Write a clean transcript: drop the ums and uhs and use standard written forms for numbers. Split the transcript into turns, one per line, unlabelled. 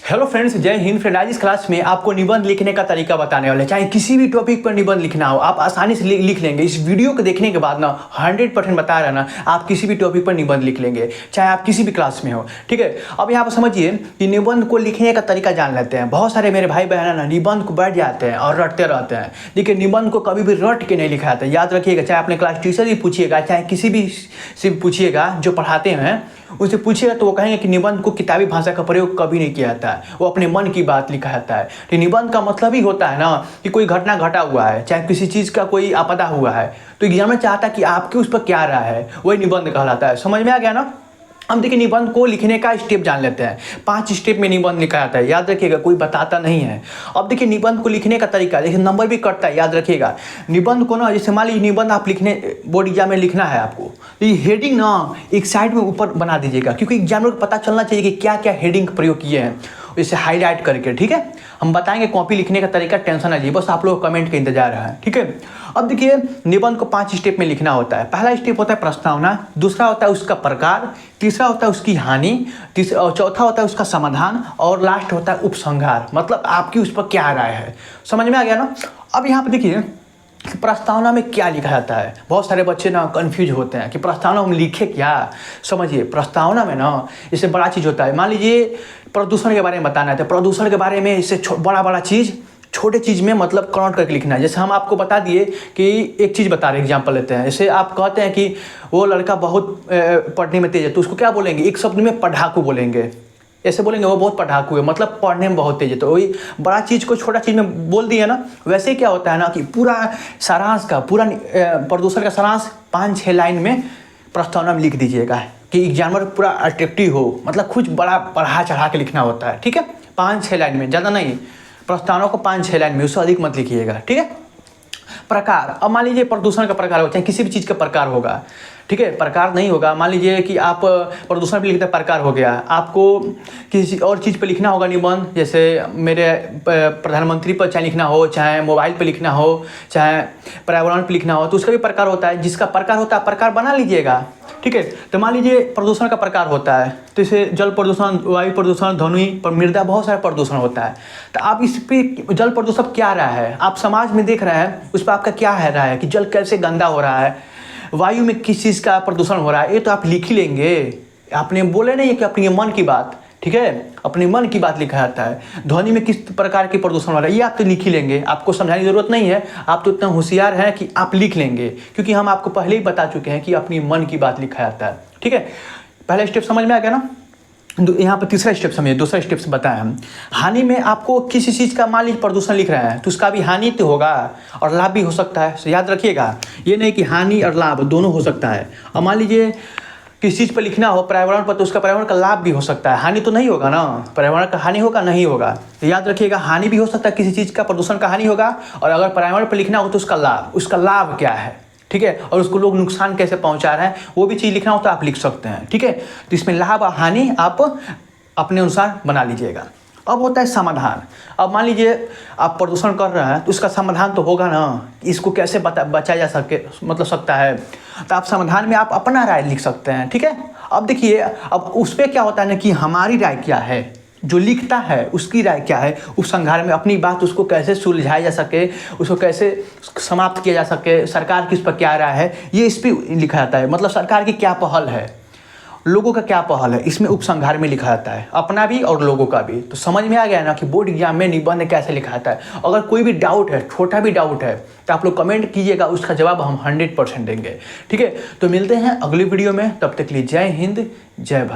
Hello friends, जय Hind friend. आज इस क्लास में आपको निबंध लिखने का तरीका बताने वाले। चाहे किसी भी टॉपिक पर निबंध लिखना हो, आप आसानी से लिख लेंगे। इस वीडियो को देखने के बाद ना 100% बता रहा ना, आप किसी भी टॉपिक पर निबंध लिख लेंगे, चाहे आप किसी भी क्लास में हो। ठीक है, अब यहाँ पर समझिए कि निबंध को लिखने का तरीका जान लेते हैं। बहुत सारे मेरे भाई बहन ना निबंध को बैठ जाते हैं और रटते रहते हैं। देखिए, निबंध को कभी भी रट के नहीं लिखा जाता है। याद रखिएगा, चाहे अपने क्लास टीचर ही पूछिएगा, चाहे किसी भी से पूछिएगा जो पढ़ाते हैं, उनसे पूछिएगा तो वो कहेंगे कि निबंध को किताबी भाषा का प्रयोग कभी नहीं किया जाता है। वो अपने मन की बात लिखा जाता है। तो निबंध का मतलब ही होता है ना कि कोई घटना घटा हुआ है, चाहे किसी चीज़ का कोई आपदा हुआ है, तो एग्जामिनर चाहता है कि आपके उस पर क्या राय है, वही निबंध कहलाता है। समझ में आ गया ना। हम देखिए निबंध को लिखने का स्टेप जान लेते हैं। 5 स्टेप में निबंध लिखा जाता है। याद रखिएगा, कोई बताता नहीं है। अब देखिए निबंध को लिखने का तरीका, देखिए नंबर भी कटता है। याद रखिएगा, निबंध को ना, जैसे मान लीजिए निबंध आप लिखने बोर्ड एग्जाम में लिखना है आपको, तो ये हेडिंग ना एक साइड में ऊपर बना दीजिएगा, क्योंकि एग्जामिनर को पता चलना चाहिए कि क्या क्या हेडिंग प्रयोग किए हैं, इसे हाईलाइट करके। ठीक है, हम बताएंगे कॉपी लिखने का तरीका, टेंशन ना लीजिए, बस आप लोग कमेंट का इंतजार है। ठीक है, अब देखिए निबंध को 5 स्टेप में लिखना होता है। पहला स्टेप होता है प्रस्तावना, दूसरा होता है उसका प्रकार, तीसरा होता है उसकी हानि, चौथा होता है उसका समाधान, और लास्ट होता है उपसंहार, मतलब आपकी उस पर क्या राय है। समझ में आ गया ना। अब यहाँ पे देखिए प्रस्तावना में क्या लिखा जाता है। बहुत सारे बच्चे ना कंफ्यूज होते हैं कि प्रस्तावना में लिखे क्या। समझिए, प्रस्तावना में ना इससे बड़ा चीज़ होता है। मान लीजिए प्रदूषण के बारे में बताना है, तो प्रदूषण के बारे में इससे बड़ा बड़ा चीज़ छोटे चीज़ में मतलब कन्वर्ट करके लिखना है। जैसे हम आपको बता दिए कि एक चीज़ बता रहे, एग्जाम्पल लेते हैं। जैसे आप कहते हैं कि वो लड़का बहुत पढ़ने में तेज है, तो उसको क्या बोलेंगे, एक शब्द में पढ़ाकू बोलेंगे। ऐसे बोलेंगे वो बहुत पढ़ाकू है, मतलब पढ़ने में बहुत तेज है। तो वही बड़ा चीज़ को छोटा चीज़ में बोल दिया ना। वैसे ही क्या होता है ना कि पूरा सारांश का, पूरा प्रदूषण का सारांश 5-6 लाइन में प्रस्तावना में लिख दीजिएगा, कि एग्जामिनर पूरा अट्रैक्टिव हो, मतलब कुछ बड़ा पढ़ा चढ़ा के लिखना होता है। ठीक है, 5-6 लाइन में, ज़्यादा नहीं। प्रस्तावना को 5-6 लाइन में, उससे अधिक मत लिखिएगा। ठीक है। प्रकार, अब मान लीजिए प्रदूषण का प्रकार हो, चाहे किसी भी चीज़ का प्रकार होगा। ठीक है, प्रकार नहीं होगा। मान लीजिए कि आप प्रदूषण पे लिखते हैं, प्रकार हो गया। आपको किसी और चीज़ पे लिखना होगा निबंध, जैसे मेरे प्रधानमंत्री पर चाहे लिखना हो, चाहे मोबाइल पे लिखना हो, चाहे पर्यावरण पे लिखना हो, तो उसका भी प्रकार होता है। जिसका प्रकार होता है, प्रकार बना लीजिएगा। ठीक है, तो मान लीजिए प्रदूषण का प्रकार होता है, तो इसे जल प्रदूषण, वायु प्रदूषण, ध्वनि पर मृदा, बहुत सारा प्रदूषण होता है। तो आप इस पे जल प्रदूषण क्या रहा है, आप समाज में देख रहे हैं, उस पर आपका क्या है रहा है कि जल कैसे गंदा हो रहा है, वायु में किस चीज़ का प्रदूषण हो रहा है, ये तो आप लिख ही लेंगे। आपने बोले नहीं है कि अपने मन की बात, ठीक है, अपने मन की बात लिखा जाता है। ध्वनि में किस प्रकार के प्रदूषण हो रहा है, ये आप तो लिख ही लेंगे। आपको समझाने की जरूरत नहीं है, आप तो इतना होशियार हैं कि आप लिख लेंगे, क्योंकि हम आपको पहले ही बता चुके हैं कि अपनी मन की बात लिखा जाता है। ठीक है, पहला स्टेप समझ में आ गया ना। यहाँ पर तीसरा स्टेप समझिए, दूसरा स्टेप से बताएं हम। हानि में आपको किसी चीज़ का, मान लीजिए प्रदूषण लिख रहे हैं, तो उसका भी हानि तो होगा और लाभ भी हो सकता है। तो याद रखिएगा, ये नहीं कि हानि और लाभ दोनों हो सकता है। और मान लीजिए किसी चीज़ पर लिखना हो पर्यावरण पर, तो उसका पर्यावरण का लाभ भी हो सकता है, हानि तो नहीं होगा ना। पर्यावरण का हानि होगा, नहीं होगा। तो याद रखिएगा, हानि भी हो सकता है, किसी चीज़ का प्रदूषण का हानि होगा, और अगर पर्यावरण पर लिखना हो तो उसका लाभ क्या है। ठीक है, और उसको लोग नुकसान कैसे पहुंचा रहे हैं, वो भी चीज़ लिखना हो तो आप लिख सकते हैं। ठीक है, तो इसमें लाभ और हानि आप अपने अनुसार बना लीजिएगा। अब होता है समाधान। अब मान लीजिए आप प्रदूषण कर रहे हैं, तो इसका समाधान तो होगा ना, इसको कैसे बचाया जा सकता है। तो आप समाधान में आप अपना राय लिख सकते हैं। ठीक है, अब देखिए, अब उस पर क्या होता है ना कि हमारी राय क्या है, जो लिखता है उसकी राय क्या है, उपसंहार में अपनी बात उसको कैसे सुलझाया जा सके, उसको कैसे समाप्त किया जा सके, सरकार की इस पर क्या राय है, ये इस पर लिखा जाता है। मतलब सरकार की क्या पहल है, लोगों का क्या पहल है, इसमें उपसंहार में लिखा जाता है, अपना भी और लोगों का भी। तो समझ में आ गया ना कि बोर्ड एग्जाम में निबंध कैसे लिखा जाता है। अगर कोई भी डाउट है, छोटा भी डाउट है, तो आप लोग कमेंट कीजिएगा, उसका जवाब हम 100% देंगे। ठीक है, तो मिलते हैं अगली वीडियो में, तब तक के लिए जय हिंद, जय भारत।